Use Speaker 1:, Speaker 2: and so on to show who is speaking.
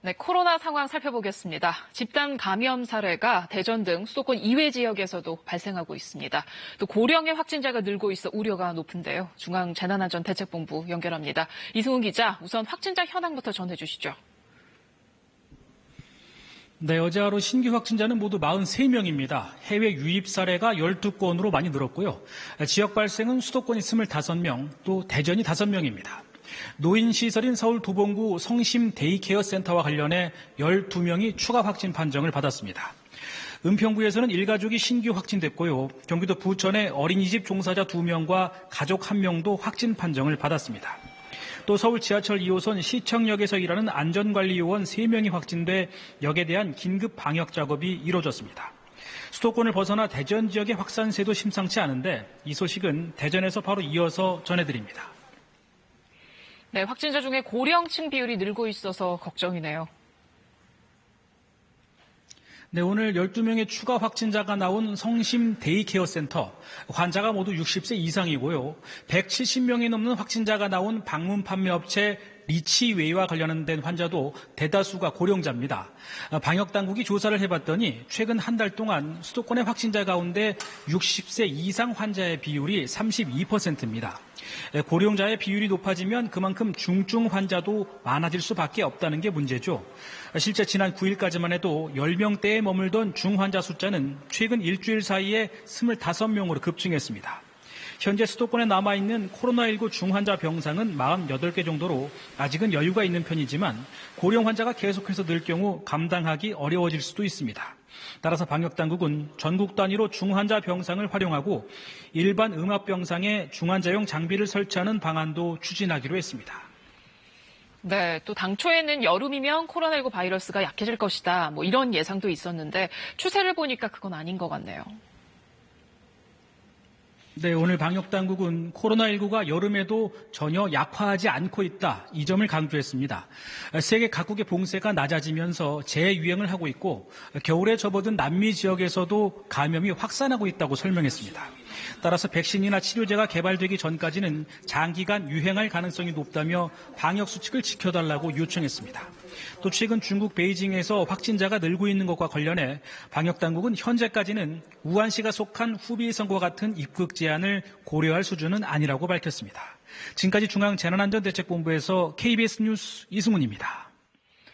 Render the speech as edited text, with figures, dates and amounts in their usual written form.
Speaker 1: 네, 코로나 상황 살펴보겠습니다. 집단 감염 사례가 대전 등 수도권 이외 지역에서도 발생하고 있습니다. 또 고령의 확진자가 늘고 있어 우려가 높은데요. 중앙재난안전대책본부 연결합니다. 이승훈 기자, 우선 확진자 현황부터 전해주시죠.
Speaker 2: 네, 어제 하루 신규 확진자는 모두 43명입니다. 해외 유입 사례가 12건으로 많이 늘었고요. 지역 발생은 수도권이 25명, 또 대전이 5명입니다. 노인시설인 서울 도봉구 성심 데이케어 센터와 관련해 12명이 추가 확진 판정을 받았습니다. 은평구에서는 일가족이 신규 확진됐고요. 경기도 부천의 어린이집 종사자 2명과 가족 1명도 확진 판정을 받았습니다. 또 서울 지하철 2호선 시청역에서 일하는 안전관리요원 3명이 확진돼 역에 대한 긴급 방역 작업이 이루어졌습니다. 수도권을 벗어나 대전 지역의 확산세도 심상치 않은데 이 소식은 대전에서 바로 이어서 전해드립니다.
Speaker 1: 네, 확진자 중에 고령층 비율이 늘고 있어서 걱정이네요.
Speaker 2: 네, 오늘 12명의 추가 확진자가 나온 성심 데이케어 센터. 환자가 모두 60세 이상이고요. 170명이 넘는 확진자가 나온 방문 판매 업체 리치웨이와 관련된 환자도 대다수가 고령자입니다. 방역당국이 조사를 해봤더니 최근 한 달 동안 수도권의 확진자 가운데 60세 이상 환자의 비율이 32%입니다. 고령자의 비율이 높아지면 그만큼 중증 환자도 많아질 수밖에 없다는 게 문제죠. 실제 지난 9일까지만 해도 10명대에 머물던 중환자 숫자는 최근 일주일 사이에 25명으로 급증했습니다. 현재 수도권에 남아있는 코로나19 중환자 병상은 48개 정도로 아직은 여유가 있는 편이지만 고령 환자가 계속해서 늘 경우 감당하기 어려워질 수도 있습니다. 따라서 방역당국은 전국 단위로 중환자 병상을 활용하고 일반 음압병상에 중환자용 장비를 설치하는 방안도 추진하기로 했습니다.
Speaker 1: 네, 또 당초에는 여름이면 코로나19 바이러스가 약해질 것이다. 이런 예상도 있었는데 추세를 보니까 그건 아닌 것 같네요.
Speaker 2: 네, 오늘 방역당국은 코로나19가 여름에도 전혀 약화하지 않고 있다. 이 점을 강조했습니다. 세계 각국의 봉쇄가 낮아지면서 재유행을 하고 있고 겨울에 접어든 남미 지역에서도 감염이 확산하고 있다고 설명했습니다. 따라서 백신이나 치료제가 개발되기 전까지는 장기간 유행할 가능성이 높다며 방역 수칙을 지켜달라고 요청했습니다. 또 최근 중국 베이징에서 확진자가 늘고 있는 것과 관련해 방역당국은 현재까지는 우한시가 속한 후베이 성과 같은 입국 제한을 고려할 수준은 아니라고 밝혔습니다. 지금까지 중앙재난안전대책본부에서 KBS 뉴스 이승훈입니다.